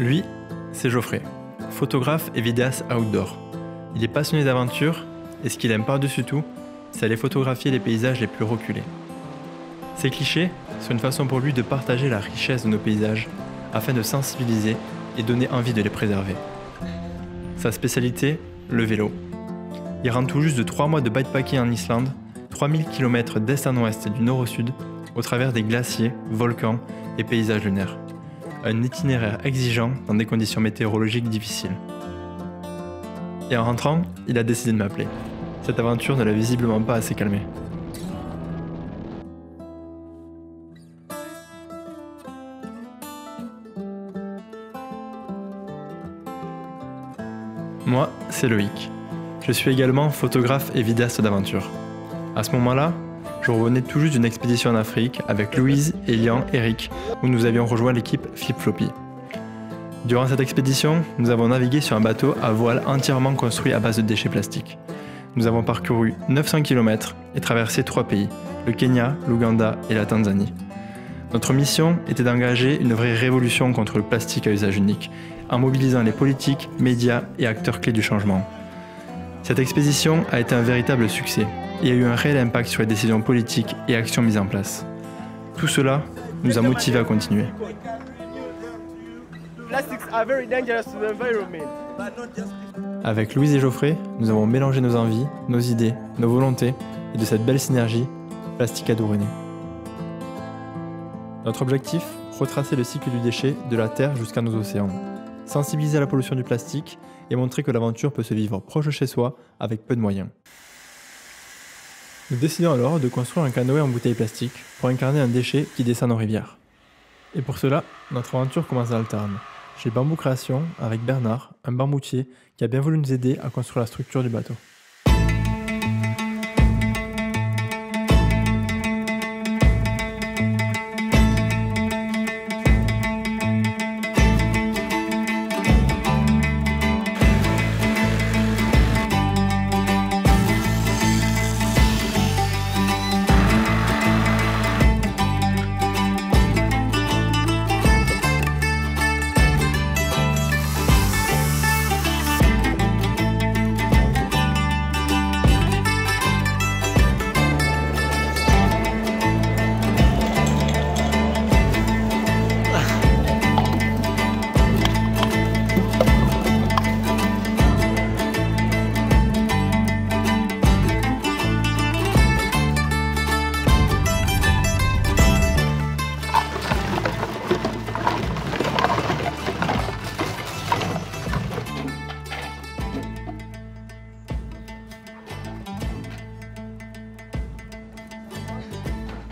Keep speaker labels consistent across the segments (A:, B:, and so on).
A: Lui, c'est Geoffrey, photographe et vidéaste outdoor. Il est passionné d'aventure et ce qu'il aime par-dessus tout, c'est aller photographier les paysages les plus reculés. Ces clichés sont une façon pour lui de partager la richesse de nos paysages afin de sensibiliser et donner envie de les préserver. Sa spécialité, le vélo. Il rentre tout juste de 3 mois de bikepacking en Islande, 3000 km d'est en ouest et du nord au sud, au travers des glaciers, volcans et paysages lunaires. Un itinéraire exigeant dans des conditions météorologiques difficiles. Et en rentrant, il a décidé de m'appeler. Cette aventure ne l'a visiblement pas assez calmé. Moi, c'est Loïc. Je suis également photographe et vidéaste d'aventure. À ce moment-là, je revenais tout juste d'une expédition en Afrique avec Louise, Elian, Eric, où nous avions rejoint l'équipe Flip Floppy. Durant cette expédition, nous avons navigué sur un bateau à voile entièrement construit à base de déchets plastiques. Nous avons parcouru 900 km et traversé 3 pays, le Kenya, l'Ouganda et la Tanzanie. Notre mission était d'engager une vraie révolution contre le plastique à usage unique, en mobilisant les politiques, médias et acteurs clés du changement. Cette expédition a été un véritable succès et a eu un réel impact sur les décisions politiques et actions mises en place. Tout cela nous a motivés à continuer. Avec Louise et Geoffrey, nous avons mélangé nos envies, nos idées, nos volontés et de cette belle synergie, Plastique Adourene. Notre objectif, retracer le cycle du déchet de la Terre jusqu'à nos océans, sensibiliser à la pollution du plastique et montrer que l'aventure peut se vivre proche de chez soi avec peu de moyens. Nous décidons alors de construire un canoë en bouteille plastique pour incarner un déchet qui descend nos rivières. Et pour cela, notre aventure commence dans le Tarn, chez Bambou Création avec Bernard, un bamboutier qui a bien voulu nous aider à construire la structure du bateau.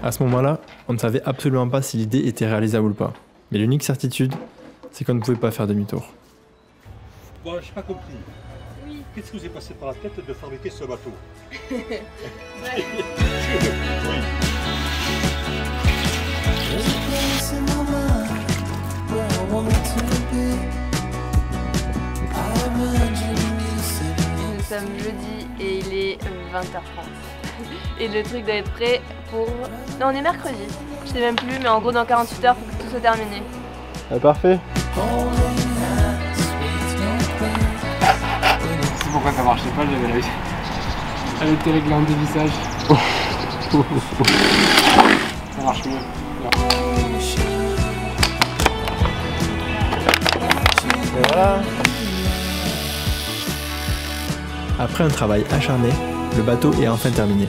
A: À ce moment-là, on ne savait absolument pas si l'idée était réalisable ou pas. Mais l'unique certitude, c'est qu'on ne pouvait pas faire demi-tour.
B: Bon, j'ai pas compris. Oui. Qu'est-ce qui vous est passé par la tête de fabriquer ce bateau?
C: Nous sommes jeudi et il est 20h30. Et le truc doit être prêt pour... Non, on est mercredi. Je sais même plus, mais en gros dans 48 heures, faut que tout soit terminé.
A: Ah, parfait.
D: C'est pourquoi ça marchait pas, j'avais réussi. Elle était réglée en dévissage. Ça marche mieux.
A: Et voilà. Après un travail acharné, le bateau est enfin terminé.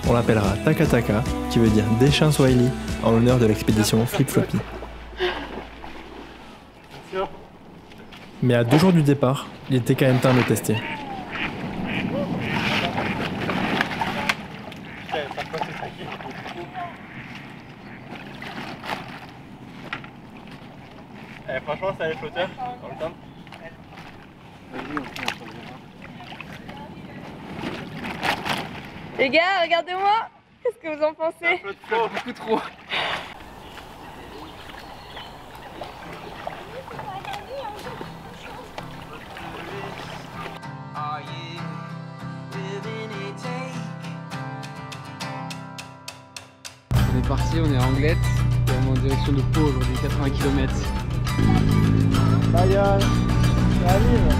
A: On l'appellera Taka Taka, qui veut dire déchet en Swahili, en l'honneur de l'expédition Flip Floppy. Mais à 2 jours du départ, il était quand même temps de le tester.
B: Franchement, ça a les flotteurs dans le temps.
C: Les gars, regardez-moi. Qu'est-ce que vous en pensez?
D: Beaucoup trop. On est parti, on est à Anglette et on est en direction de Pau aujourd'hui, 80 km.
A: Bayonne, ça arrive.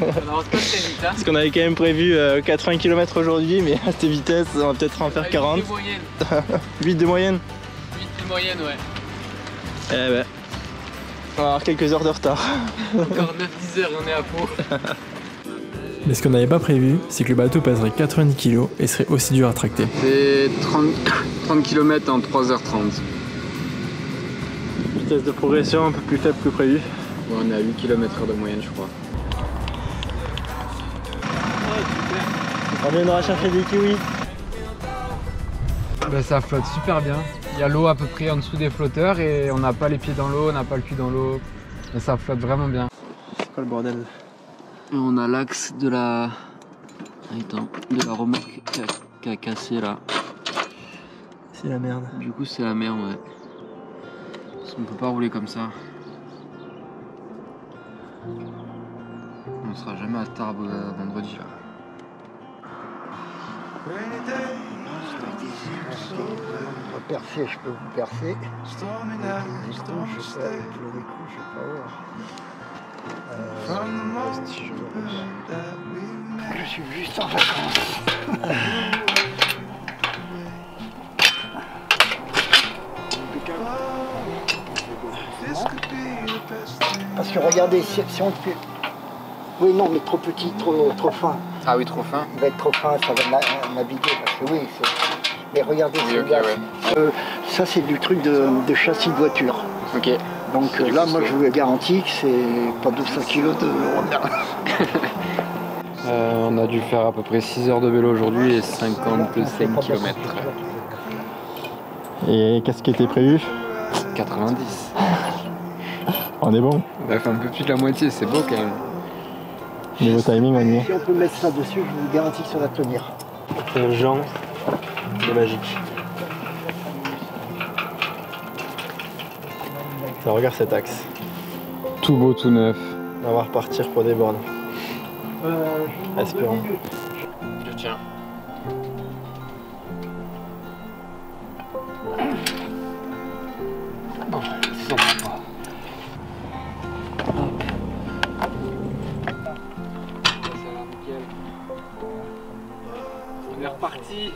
D: On avance pas très vite, hein.
A: Parce qu'on avait quand même prévu 80 km aujourd'hui, mais à cette vitesse, on va peut-être en faire 40.
D: 8 de moyenne.
A: 8 de moyenne.
D: 8 de moyenne, ouais.
A: Eh ben, on va avoir quelques heures de retard.
D: Encore 9-10 heures et on est à Pau.
A: Mais ce qu'on n'avait pas prévu, c'est que le bateau pèserait 90 kg et serait aussi dur à tracter.
D: C'est 30 km en 3h30.
A: Vitesse de progression un peu plus faible que prévu.
D: Bon, on est à 8 km/h de moyenne, je crois.
A: On viendra chercher des kiwis.
D: Ben, ça flotte super bien. Il y a l'eau à peu près en dessous des flotteurs et on n'a pas les pieds dans l'eau, on n'a pas le cul dans l'eau. Mais ça flotte vraiment bien.
A: C'est quoi le bordel?
D: Et on a l'axe de la... Attends, de la remorque qui a cassé là.
A: C'est la merde.
D: Du coup c'est la merde, ouais. Parce qu'on peut pas rouler comme ça. On sera jamais à Tarbes vendredi là.
E: On va percer, je peux vous percer. Je sais pas, je suis juste en vacances. Parce que regardez, si on fait... Oui, non, mais trop petit, trop fin.
D: Ah oui, trop fin.
E: Il va être trop fin, ça va naviguer. Parce que oui, mais regardez,
D: Oui,
E: c'est
D: okay, ouais.
E: ça c'est du truc de châssis de voiture.
D: Ok.
E: Donc là, moi je vous garantis que c'est pas 200 kg de
D: on a dû faire à peu près 6 heures de vélo aujourd'hui et 55 km.
A: Et qu'est-ce qui était prévu?
D: 90.
A: On est bon.
D: On a fait un peu plus de la moitié, c'est beau quand même.
A: Niveau timing, on y est.
E: Si on peut mettre ça dessus, je vous garantis que ça va tenir.
A: Quel genre de magique. Ça, regarde cet axe.
D: Tout beau, tout neuf.
A: On va repartir pour des bornes. Espérons.
D: Je tiens.
E: Bon, ça va pas.
D: On est reparti.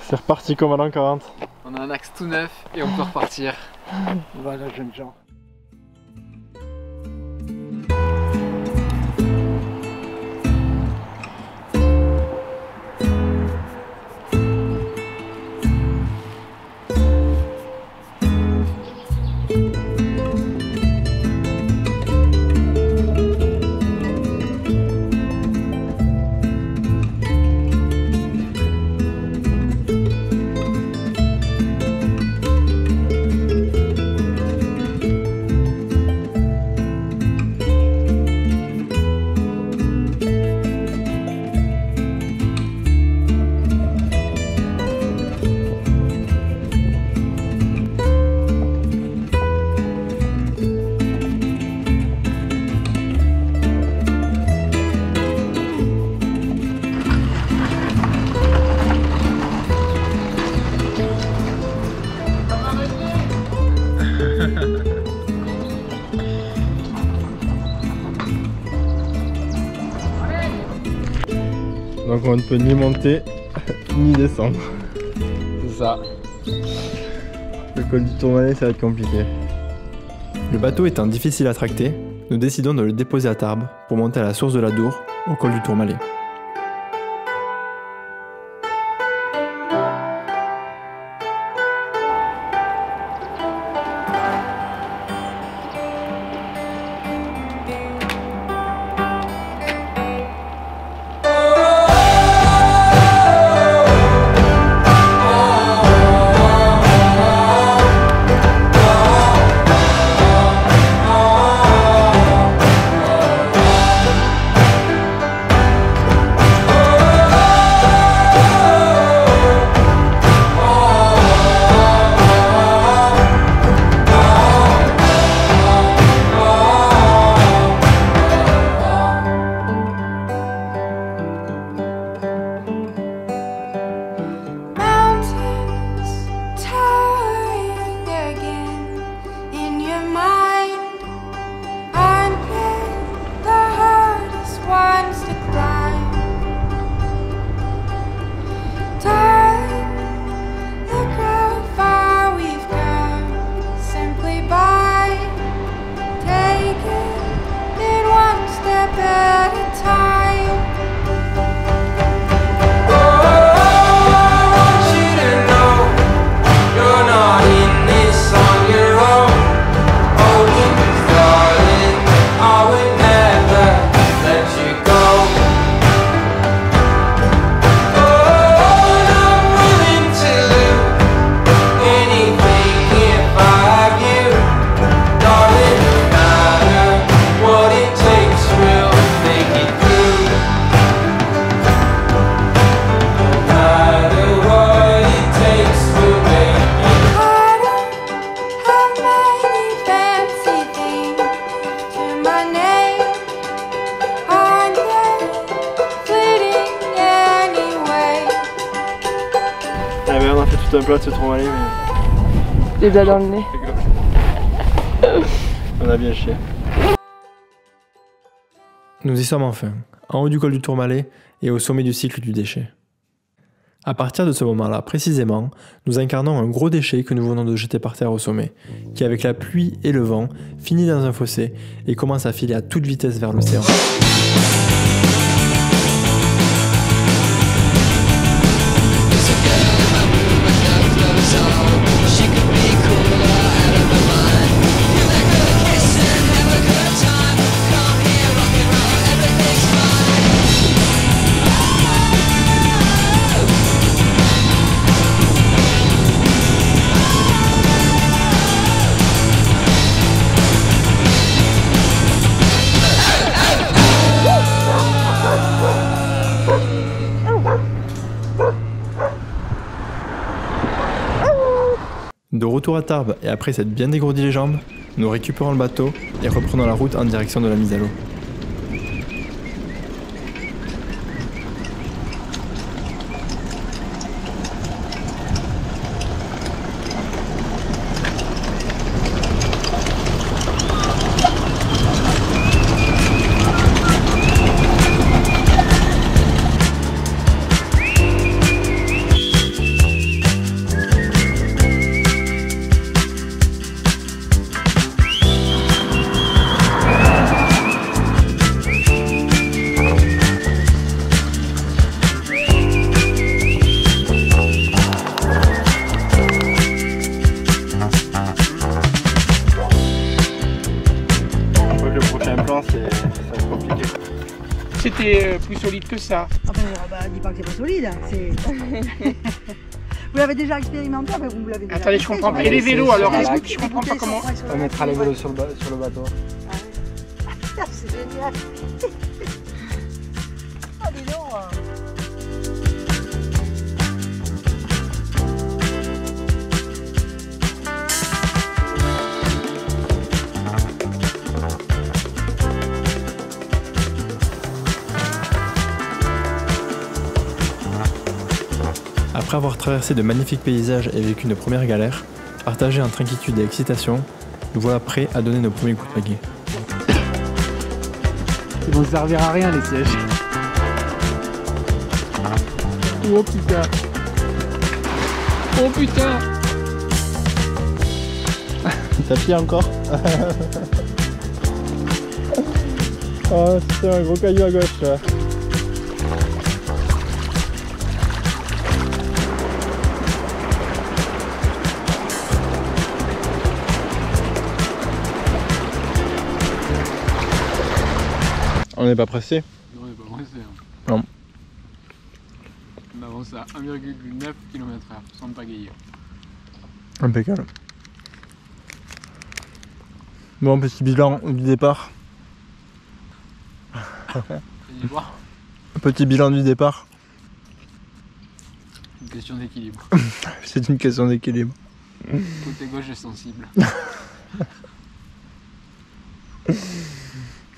A: C'est reparti comme à l'an 40.
D: On a un axe tout neuf et on peut repartir.
E: Voilà, jeunes gens.
A: Donc on ne peut ni monter ni descendre.
D: C'est ça.
A: Le col du Tourmalet, ça va être compliqué. Le bateau étant difficile à tracter, nous décidons de le déposer à Tarbes pour monter à la source de la Dour, au col du Tourmalet. tout un plat de ce tourmalet, mais...
C: Les doigts dans le nez.
A: On a bien chié. Nous y sommes enfin, en haut du col du Tourmalet et au sommet du cycle du déchet. À partir de ce moment-là, précisément, nous incarnons un gros déchet que nous venons de jeter par terre au sommet, qui avec la pluie et le vent, finit dans un fossé et commence à filer à toute vitesse vers l'océan. De retour à Tarbes et après s'être bien dégourdi les jambes, nous récupérons le bateau et reprenons la route en direction de la mise à l'eau.
F: C'était plus solide que ça.
G: Ah bon, dis pas que c'est pas solide. Vous l'avez déjà expérimenté, enfin, vous l'avez déjà.
F: Attendez, je comprends pas. Et les vélos alors? Je comprends pas comment.
D: On mettra les vélos sur le bateau.
G: Ah, c'est génial. Ah, dis donc.
A: Après avoir traversé de magnifiques paysages et vécu nos premières galères, partagées entre inquiétude et excitation, nous voilà prêts à donner nos premiers coups de pagaie.
D: Ils vont servir à rien les sièges. Oh putain.
F: Oh putain.
A: T'as pied encore? Oh, c'est un gros caillou à gauche là. On n'est pas pressé?
D: Non, on n'est pas pressé. Hein.
A: Non.
D: On avance à 1,9 km/h sans pagayer.
A: Impeccable. Bon, petit bilan du départ. Petit bilan du départ.
D: Une question d'équilibre.
A: C'est une question d'équilibre.
D: Côté gauche est sensible.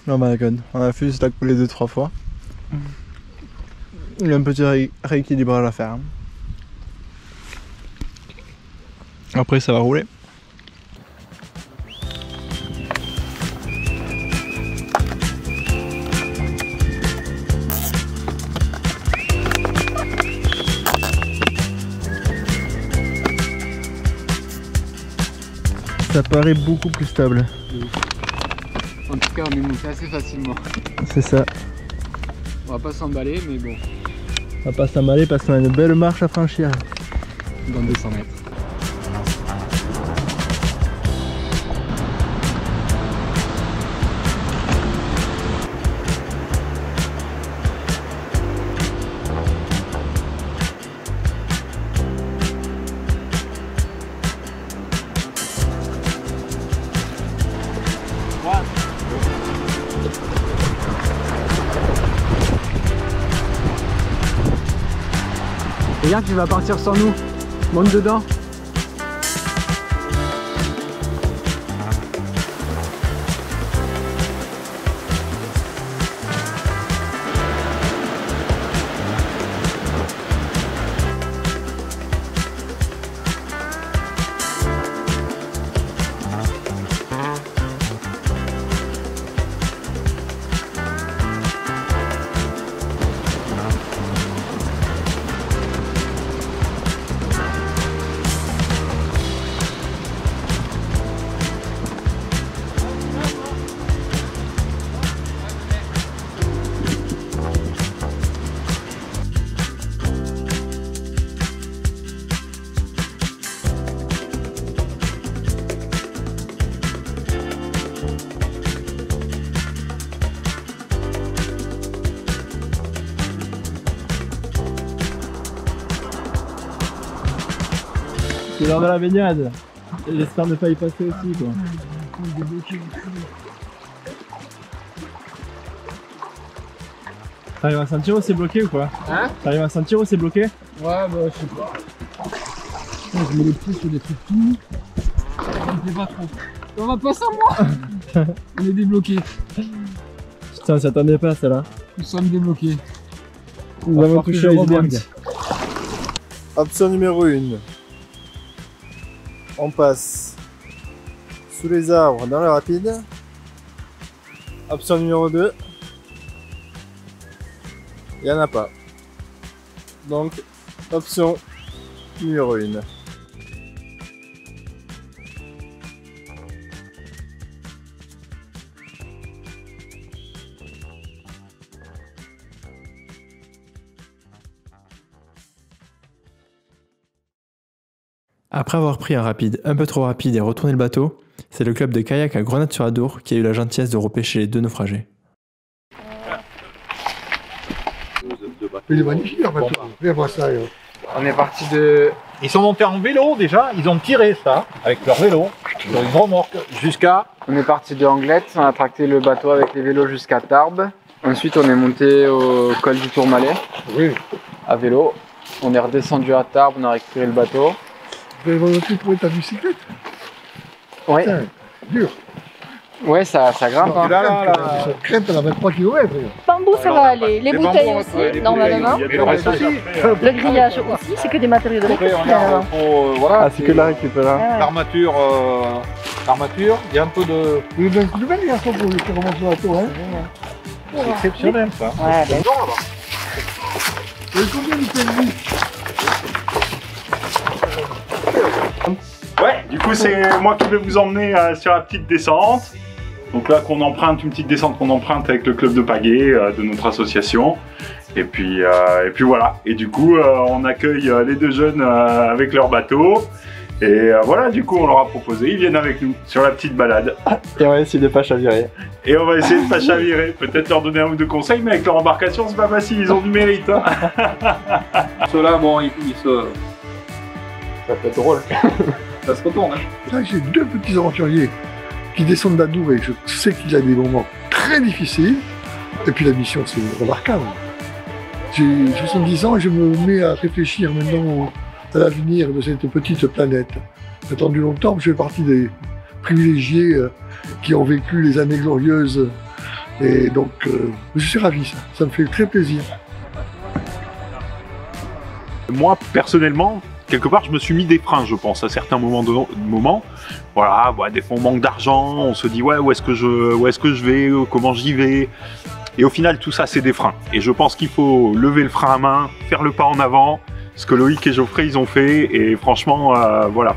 A: Oh my god, on a fait la couler 2-3 fois. Il y a un petit rééquilibrage à faire. Après ça va rouler. Ça paraît beaucoup plus stable.
D: En tout cas, on est monté assez facilement.
A: C'est ça.
D: On va pas s'emballer, mais bon.
A: On va pas s'emballer parce qu'on a une belle marche à franchir.
D: Dans 200 mètres. Regarde, tu vas partir sans nous. Monte dedans.
A: C'est l'heure de la baignade. J'espère ne pas y passer aussi quoi. T'arrives à sentir où c'est bloqué ou quoi?
D: Hein?
A: T'arrives à sentir où c'est bloqué?
D: Ouais, bah je sais pas. Je mets les pieds sur des trucs tout. Ça me plaît pas trop. On va pas sans moi. On est débloqué.
A: Putain, on s'attendait pas à celle-là.
D: Nous sommes débloqués.
A: Nous avons touché à l'iceberg.
H: Option numéro 1. On passe sous les arbres dans le rapide. Option numéro 2. Il n'y en a pas. Donc, option numéro 1.
A: Après avoir pris un rapide un peu trop rapide et retourné le bateau, c'est le club de kayak à Grenade-sur-Adour qui a eu la gentillesse de repêcher les 2 naufragés.
I: Il est magnifique en fait. Viens voir ça.
D: On est parti de...
B: Ils sont montés en vélo déjà, ils ont tiré ça avec leur vélo sur une remorque jusqu'à...
D: On est parti de Anglette, on a tracté le bateau avec les vélos jusqu'à Tarbes. Ensuite on est monté au col du Tourmalet,
I: Oui.
D: à vélo. On est redescendu à Tarbes, on a récupéré le bateau.
I: Vous avez volontiers trouvé ta bicyclette?
D: Ouais,
I: Putain, dur.
D: ouais ça grimpe. Hein.
I: Ça crème, elle a 23 km.
J: Bambou, ça va aller. Les bouteilles aussi, normalement. Le grillage aussi, c'est que des matériaux de récup finalement.
D: Voilà,
A: Ah, c'est que de la récup là.
B: L'armature, il y a un peu de...
I: Vous avez un coup de belle garçon pour qui remonte le bateau, hein?
B: C'est exceptionnel ça.
J: Ouais, ben.
I: Vous avez combien de pelvis?
K: Ouais, du coup c'est moi qui vais vous emmener sur la petite descente. Donc là qu'on emprunte, une petite descente qu'on emprunte avec le club de pagaie de notre association. Et puis voilà. Et du coup on accueille les 2 jeunes avec leur bateau. Et voilà, du coup on leur a proposé, ils viennent avec nous sur la petite balade.
A: Et on va essayer de pas chavirer.
K: Et on va essayer de pas chavirer, peut-être leur donner 1 ou 2 conseils, mais avec leur embarcation c'est pas facile, ils ont du mérite. Hein.
B: Ceux-là, bon, ils se... Ça peut être drôle. Ça se retourne. Hein.
I: Là, j'ai 2 petits aventuriers qui descendent d'Adour et je sais qu'il y a des moments très difficiles. Et puis la mission, c'est remarquable. J'ai 70 ans et je me mets à réfléchir maintenant à l'avenir de cette petite planète. J'ai attendu longtemps, je fais partie des privilégiés qui ont vécu les années glorieuses. Et donc, je suis ravi, ça me fait très plaisir.
K: Moi, personnellement, quelque part, je me suis mis des freins, je pense, à certains moments. Voilà, bah, des fois, on manque d'argent, on se dit, ouais, où est-ce que je vais, comment j'y vais. Et au final, tout ça, c'est des freins. Et je pense qu'il faut lever le frein à main, faire le pas en avant, ce que Loïc et Geoffrey, ils ont fait. Et franchement, voilà,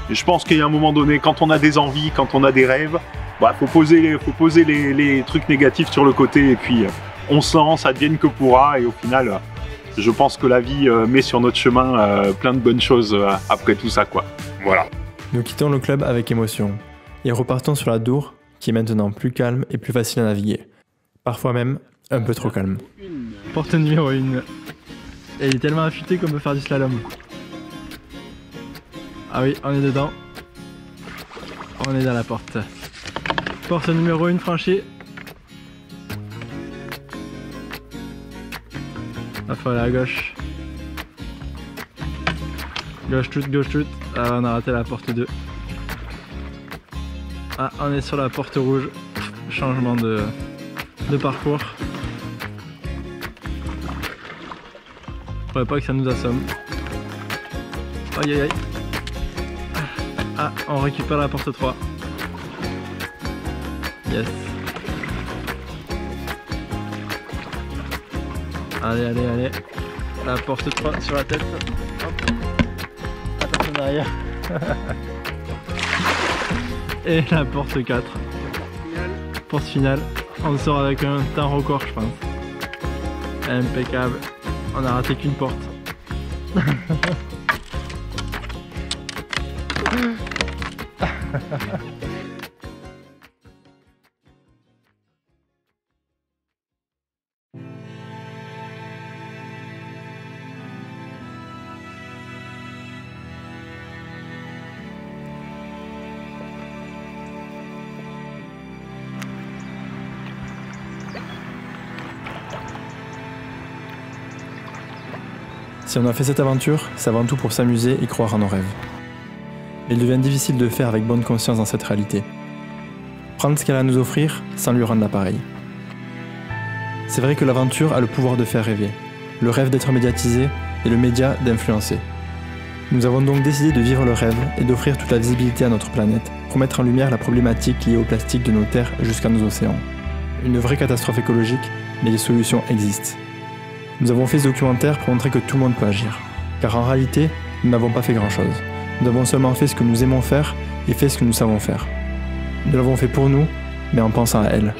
K: je pense qu'il y a un moment donné, quand on a des envies, quand on a des rêves, bah, faut poser les trucs négatifs sur le côté. Et puis, on se lance, advienne que pourra. Et au final... je pense que la vie met sur notre chemin plein de bonnes choses après tout ça, quoi. Voilà.
A: Nous quittons le club avec émotion et repartons sur la Dour, qui est maintenant plus calme et plus facile à naviguer. Parfois même un peu trop calme. Porte numéro 1. Et il est tellement affûté qu'on peut faire du slalom. Ah oui, on est dedans. On est dans la porte. Porte numéro 1 franchie. Il faut aller à gauche. Gauche toute, gauche toute. Ah, on a raté la porte 2. Ah, on est sur la porte rouge. Changement de parcours. Faudrait pas que ça nous assomme. Aïe aïe aïe. Ah, on récupère la porte 3. Yes. Allez, allez, allez. La porte 3 sur la tête. Hop. Attention derrière. Et la porte 4. Porte finale. On sort avec un temps record, je pense. Impeccable. On a raté qu'une porte. Si on a fait cette aventure, c'est avant tout pour s'amuser et croire en nos rêves. Mais il devient difficile de le faire avec bonne conscience dans cette réalité. Prendre ce qu'elle a à nous offrir sans lui rendre l'appareil. C'est vrai que l'aventure a le pouvoir de faire rêver, le rêve d'être médiatisé et le média d'influencer. Nous avons donc décidé de vivre le rêve et d'offrir toute la visibilité à notre planète pour mettre en lumière la problématique liée au plastique de nos terres jusqu'à nos océans. Une vraie catastrophe écologique, mais les solutions existent. Nous avons fait ce documentaire pour montrer que tout le monde peut agir. Car en réalité, nous n'avons pas fait grand-chose. Nous avons seulement fait ce que nous aimons faire et fait ce que nous savons faire. Nous l'avons fait pour nous, mais en pensant à elle.